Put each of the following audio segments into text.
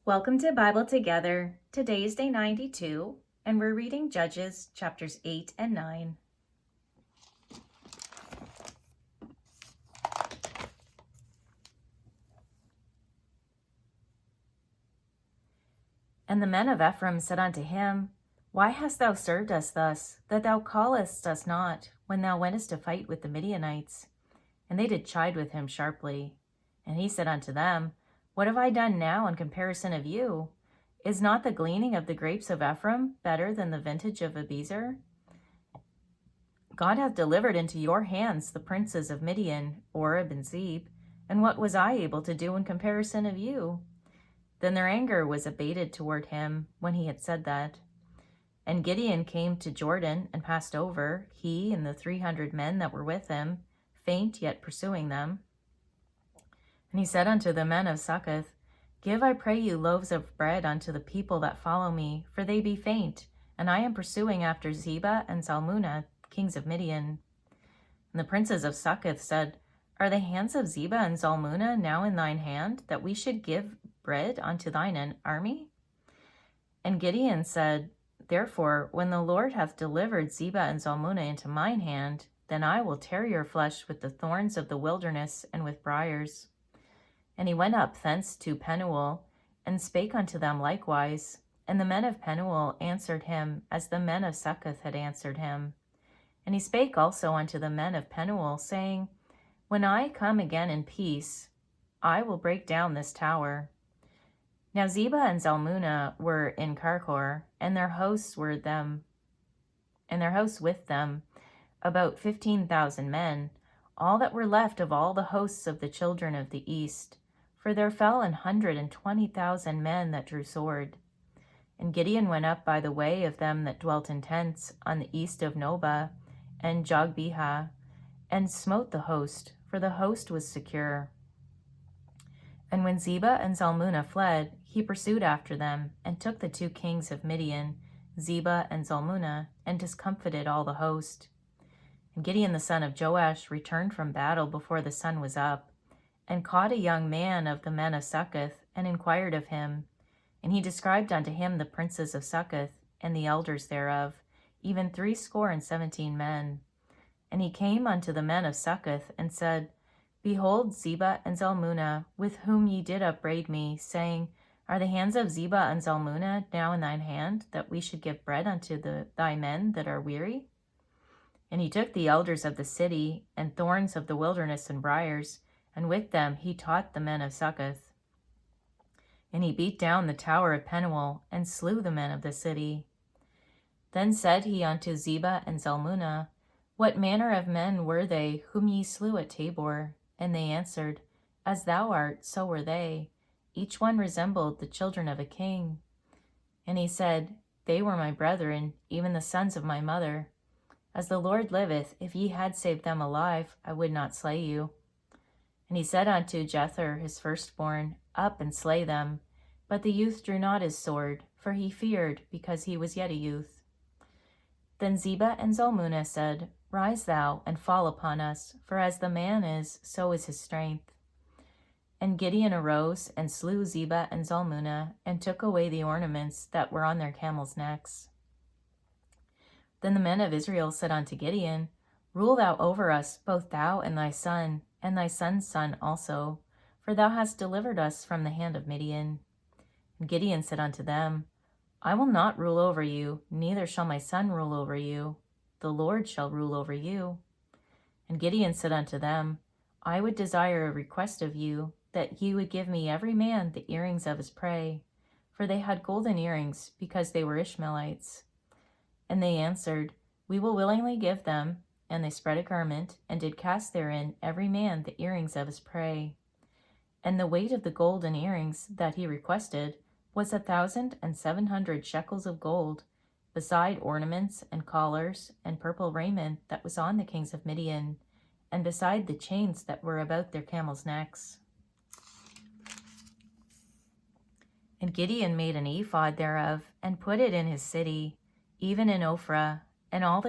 Welcome to Bible Together. Today is day 92, and we're reading Judges chapters 8 and 9. And the men of Ephraim said unto him, Why hast thou served us thus, that thou callest us not, when thou wentest to fight with the Midianites? And they did chide with him sharply. And he said unto them, What have I done now in comparison of you? Is not the gleaning of the grapes of Ephraim better than the vintage of Abiezer? God hath delivered into your hands the princes of Midian, Oreb and Zeb, and what was I able to do in comparison of you? Then their anger was abated toward him when he had said that. And Gideon came to Jordan and passed over, he and the 300 men that were with him, faint yet pursuing them. And he said unto the men of Succoth, Give, I pray you, loaves of bread unto the people that follow me, for they be faint, and I am pursuing after Zebah and Zalmunna, kings of Midian. And the princes of Succoth said, Are the hands of Zebah and Zalmunna now in thine hand, that we should give bread unto thine army? And Gideon said, Therefore, when the Lord hath delivered Zebah and Zalmunna into mine hand, then I will tear your flesh with the thorns of the wilderness and with briars. And he went up thence to Penuel, and spake unto them likewise. And the men of Penuel answered him, as the men of Succoth had answered him. And he spake also unto the men of Penuel, saying, When I come again in peace, I will break down this tower. Now Zebah and Zalmunna were in Karkor, and their hosts with them, about 15,000 men, all that were left of all the hosts of the children of the east. For there fell 120,000 men that drew sword. And Gideon went up by the way of them that dwelt in tents on the east of Nobah and Jogbehah, and smote the host, for the host was secure. And when Zebah and Zalmunna fled, he pursued after them, and took the 2 kings of Midian, Zebah and Zalmunna, and discomfited all the host. And Gideon the son of Joash returned from battle before the sun was up, and caught a young man of the men of Succoth, and inquired of him. And he described unto him the princes of Succoth, and the elders thereof, even 17 men. And he came unto the men of Succoth, and said, Behold Zebah and Zalmunna, with whom ye did upbraid me, saying, Are the hands of Zebah and Zalmunna now in thine hand, that we should give bread unto thy men that are weary? And he took the elders of the city, and thorns of the wilderness and briars, and with them he taught the men of Succoth. And he beat down the tower of Penuel, and slew the men of the city. Then said he unto Zebah and Zalmunna, What manner of men were they whom ye slew at Tabor? And they answered, As thou art, so were they. Each one resembled the children of a king. And he said, They were my brethren, even the sons of my mother. As the Lord liveth, if ye had saved them alive, I would not slay you. And he said unto Jether his firstborn, Up and slay them. But the youth drew not his sword, for he feared, because he was yet a youth. Then Zebah and Zalmunna said, Rise thou, and fall upon us, for as the man is, so is his strength. And Gideon arose, and slew Zebah and Zalmunna, and took away the ornaments that were on their camels' necks. Then the men of Israel said unto Gideon, Rule thou over us, both thou and thy son's son also, for thou hast delivered us from the hand of Midian. And Gideon said unto them, I will not rule over you, neither shall my son rule over you. The Lord shall rule over you. And Gideon said unto them, I would desire a request of you, that ye would give me every man the earrings of his prey, for they had golden earrings, because they were Ishmaelites. And they answered, We will willingly give them. And they spread a garment, and did cast therein every man the earrings of his prey. And the weight of the golden earrings that he requested was 1,700 shekels of gold, beside ornaments and collars and purple raiment that was on the kings of Midian, and beside the chains that were about their camels' necks. And Gideon made an ephod thereof, and put it in his city, even in Ophrah, and all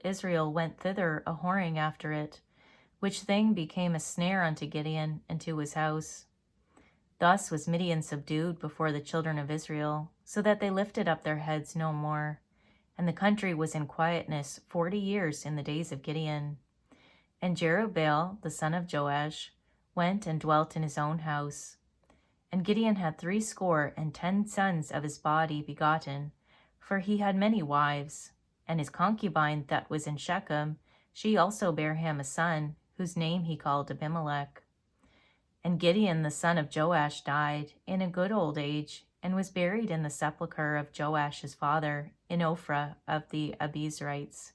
Israel went thither a-whoring after it, which thing became a snare unto Gideon and to his house. Thus was Midian subdued before the children of Israel, so that they lifted up their heads no more. And the country was in quietness 40 years in the days of Gideon. And Jerubbaal, the son of Joash, went and dwelt in his own house. And Gideon had 70 sons of his body begotten, for he had many wives. And his concubine that was in Shechem, she also bare him a son, whose name he called Abimelech. And Gideon the son of Joash died in a good old age, and was buried in the sepulchre of Joash his father, in Ophrah of the Abiezrites.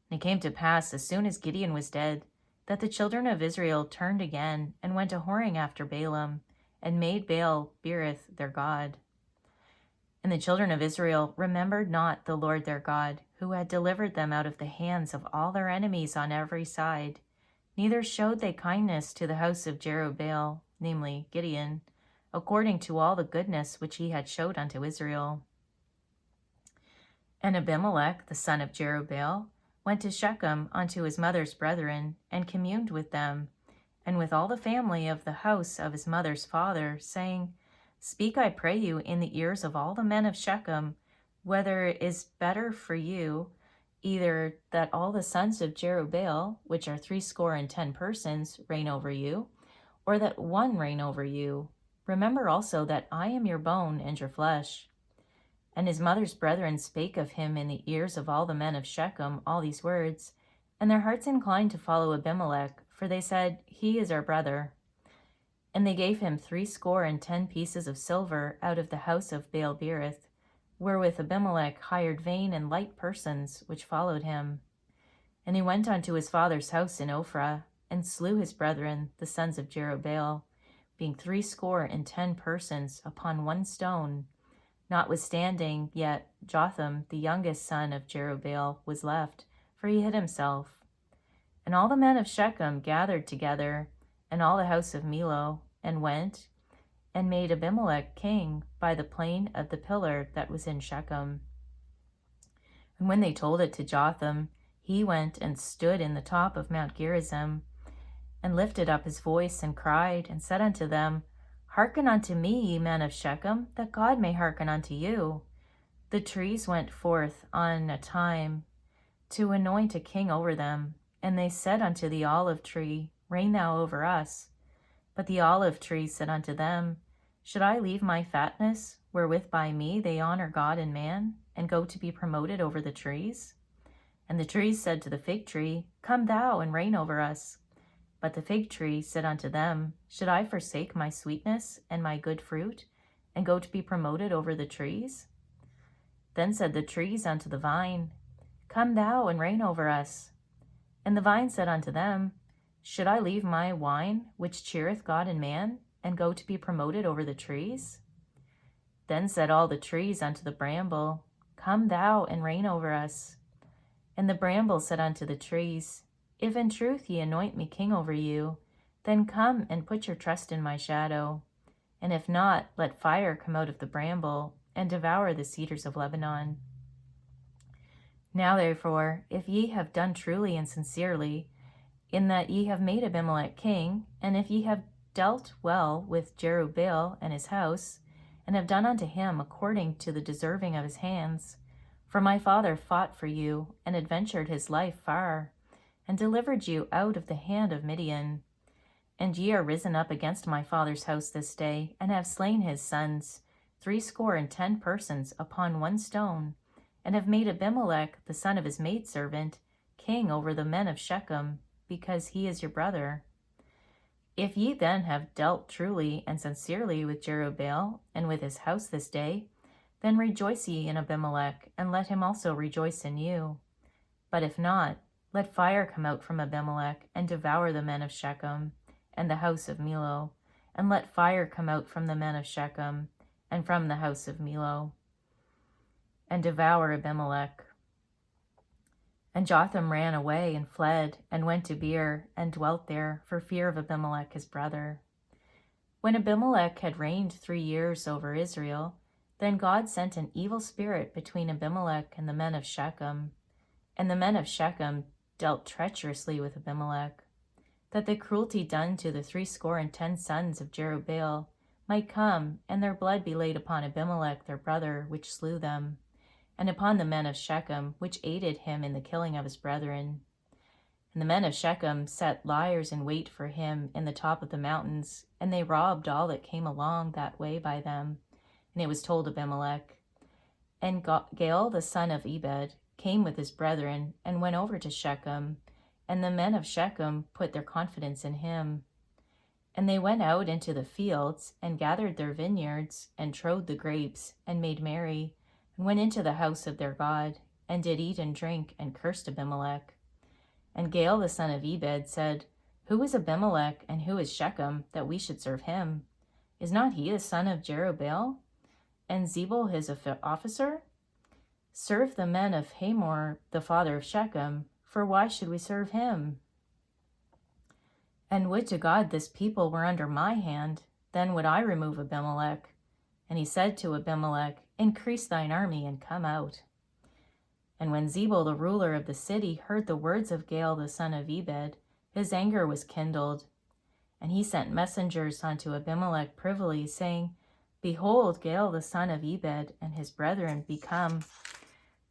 And it came to pass, as soon as Gideon was dead, that the children of Israel turned again, and went a-whoring after Balaam, and made Baal-berith their god. And the children of Israel remembered not the Lord their God, who had delivered them out of the hands of all their enemies on every side, neither showed they kindness to the house of Jerubbaal, namely Gideon, according to all the goodness which he had showed unto Israel. And Abimelech, the son of Jerubbaal, went to Shechem unto his mother's brethren, and communed with them, and with all the family of the house of his mother's father, saying, Speak, I pray you, in the ears of all the men of Shechem, whether it is better for you, either that all the sons of Jerubbaal, which are 70 persons, reign over you, or that one reign over you. Remember also that I am your bone and your flesh. And his mother's brethren spake of him in the ears of all the men of Shechem all these words, and their hearts inclined to follow Abimelech, for they said, He is our brother. And they gave him 70 pieces of silver out of the house of Baal-berith, wherewith Abimelech hired vain and light persons, which followed him. And he went unto his father's house in Ophrah, and slew his brethren, the sons of Jerubbaal, being 70 persons upon one stone. Notwithstanding, yet Jotham, the youngest son of Jerubbaal, was left, for he hid himself. And all the men of Shechem gathered together, and all the house of Millo, and went, and made Abimelech king by the plain of the pillar that was in Shechem. And when they told it to Jotham, he went and stood in the top of Mount Gerizim, and lifted up his voice, and cried, and said unto them, Hearken unto me, ye men of Shechem, that God may hearken unto you. The trees went forth on a time to anoint a king over them, and they said unto the olive tree, Reign thou over us. But the olive tree said unto them, Should I leave my fatness, wherewith by me they honor God and man, and go to be promoted over the trees? And the trees said to the fig tree, Come thou and reign over us. But the fig tree said unto them, Should I forsake my sweetness and my good fruit, and go to be promoted over the trees? Then said the trees unto the vine, Come thou and reign over us. And the vine said unto them, Should I leave my wine, which cheereth God and man, and go to be promoted over the trees? Then said all the trees unto the bramble, Come thou and reign over us. And the bramble said unto the trees, If in truth ye anoint me king over you, then come and put your trust in my shadow. And if not, let fire come out of the bramble, and devour the cedars of Lebanon. Now therefore, if ye have done truly and sincerely, in that ye have made Abimelech king, and if ye have dealt well with Jerubbaal and his house, and have done unto him according to the deserving of his hands, for my father fought for you, and adventured his life far, and delivered you out of the hand of Midian. And ye are risen up against my father's house this day, and have slain his sons, 70 persons upon one stone, and have made Abimelech, the son of his maidservant, king over the men of Shechem, because he is your brother. If ye then have dealt truly and sincerely with Jerubbaal and with his house this day, then rejoice ye in Abimelech, and let him also rejoice in you. But if not, let fire come out from Abimelech, and devour the men of Shechem, and the house of Millo, and let fire come out from the men of Shechem, and from the house of Millo, and devour Abimelech. And Jotham ran away and fled, and went to Beer, and dwelt there, for fear of Abimelech his brother. When Abimelech had reigned 3 years over Israel, then God sent an evil spirit between Abimelech and the men of Shechem, and the men of Shechem dealt treacherously with Abimelech. that the cruelty done to the 60 sons of Jerubbaal might come, and their blood be laid upon Abimelech their brother, which slew them, and upon the men of Shechem, which aided him in the killing of his brethren. And the men of Shechem set liers in wait for him in the top of the mountains, and they robbed all that came along that way by them. And it was told Abimelech. And Gaal the son of Ebed came with his brethren, and went over to Shechem, and the men of Shechem put their confidence in him. And they went out into the fields, and gathered their vineyards, and trode the grapes, and made merry, and went into the house of their God, and did eat and drink, and cursed Abimelech. And Gaal the son of Ebed said, Who is Abimelech, and who is Shechem, that we should serve him? Is not he the son of Jerubbaal, and Zebul his officer? Serve the men of Hamor, the father of Shechem, for why should we serve him? And would to God this people were under my hand, then would I remove Abimelech. And he said to Abimelech, Increase thine army, and come out. And when Zebul the ruler of the city heard the words of Gaal the son of Ebed, his anger was kindled. And he sent messengers unto Abimelech privily, saying, Behold, Gaal the son of Ebed and his brethren be come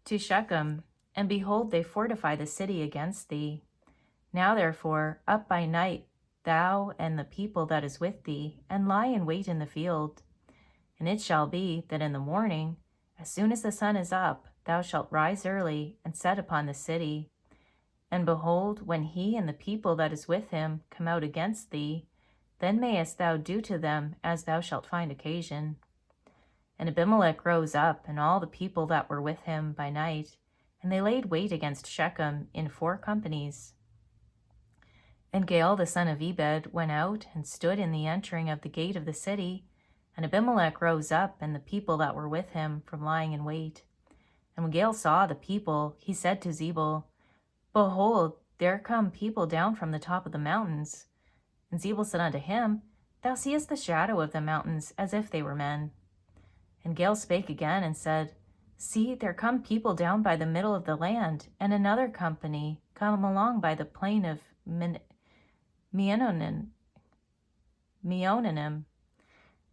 to Shechem, and behold, they fortify the city against thee. Now therefore, up by night, thou and the people that is with thee, and lie in wait in the field. And it shall be that in the morning, as soon as the sun is up, thou shalt rise early, and set upon the city. And behold, when he and the people that is with him come out against thee, then mayest thou do to them as thou shalt find occasion. And Abimelech rose up, and all the people that were with him by night, and they laid wait against Shechem in 4 companies. And Gaal the son of Ebed went out, and stood in the entering of the gate of the city, and Abimelech rose up, and the people that were with him, from lying in wait. And when Gaal saw the people, he said to Zebul, Behold, there come people down from the top of the mountains. And Zebul said unto him, Thou seest the shadow of the mountains, as if they were men. And Gaal spake again, and said, See, there come people down by the middle of the land, and another company come along by the plain of Meonanim.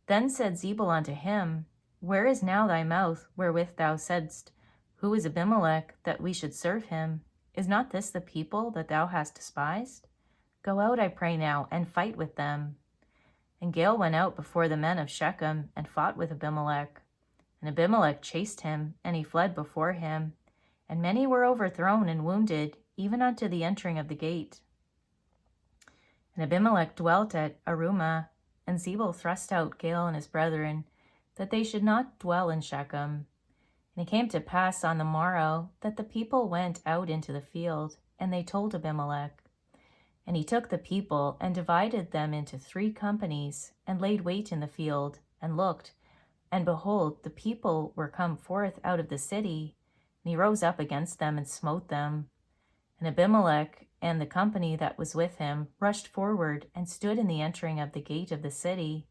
Then said Zebul unto him, Where is now thy mouth, wherewith thou saidst, Who is Abimelech, that we should serve him? Is not this the people that thou hast despised? Go out, I pray now, and fight with them. And Gaal went out before the men of Shechem, and fought with Abimelech. And Abimelech chased him, and he fled before him. And many were overthrown and wounded, even unto the entering of the gate. And Abimelech dwelt at Arumah, and Zebul thrust out Gaal and his brethren, that they should not dwell in Shechem. And it came to pass on the morrow that the people went out into the field, and they told Abimelech. And he took the people, and divided them into 3 companies, and laid wait in the field, and looked, and behold, the people were come forth out of the city, and he rose up against them, and smote them. And Abimelech and the company that was with him rushed forward, and stood in the entering of the gate of the city.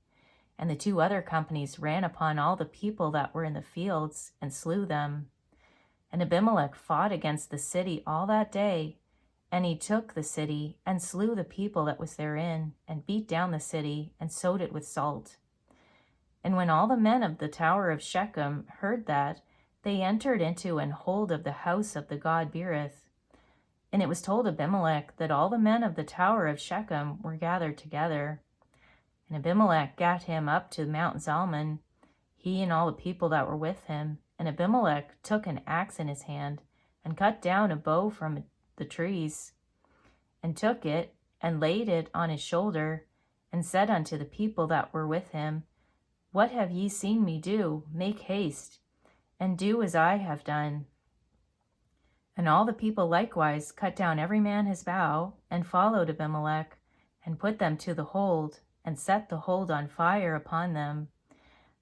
And the 2 other companies ran upon all the people that were in the fields, and slew them. And Abimelech fought against the city all that day, and he took the city, and slew the people that was therein, and beat down the city, and sowed it with salt. And when all the men of the tower of Shechem heard that, they entered into an hold of the house of the god Berith. And it was told Abimelech that all the men of the tower of Shechem were gathered together. And Abimelech gat him up to Mount Zalmon, he and all the people that were with him. And Abimelech took an axe in his hand, and cut down a bow from the trees, and took it, and laid it on his shoulder, and said unto the people that were with him, What have ye seen me do? Make haste, and do as I have done. And all the people likewise cut down every man his bow, and followed Abimelech, and put them to the hold, and set the hold on fire upon them,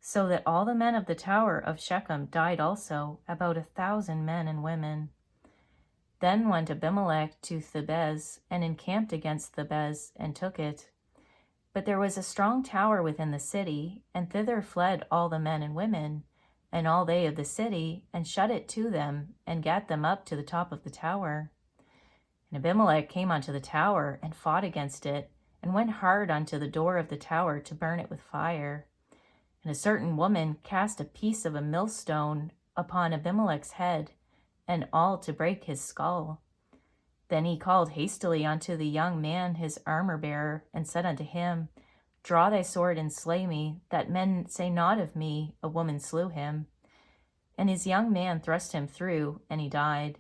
so that all the men of the tower of Shechem died also, about 1,000 men and women. Then went Abimelech to Thebez, and encamped against Thebez, and took it. But there was a strong tower within the city, and thither fled all the men and women, and all they of the city, and shut it to them, and gat them up to the top of the tower. And Abimelech came unto the tower and fought against it, and went hard unto the door of the tower to burn it with fire. And a certain woman cast a piece of a millstone upon Abimelech's head, and all to break his skull. Then he called hastily unto the young man his armor-bearer, and said unto him, Draw thy sword and slay me, that men say not of me, a woman slew him. And his young man thrust him through, and he died.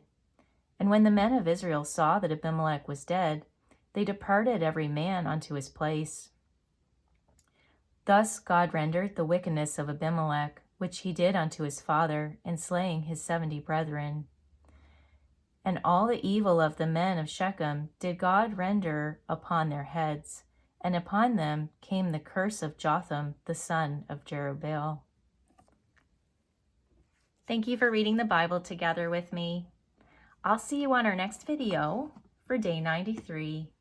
And when the men of Israel saw that Abimelech was dead, they departed every man unto his place. Thus God rendered the wickedness of Abimelech, which he did unto his father, in slaying his 70 brethren. And all the evil of the men of Shechem did God render upon their heads, and upon them came the curse of Jotham, the son of Jerubbaal. Thank you for reading the Bible together with me. I'll see you on our next video for day 93.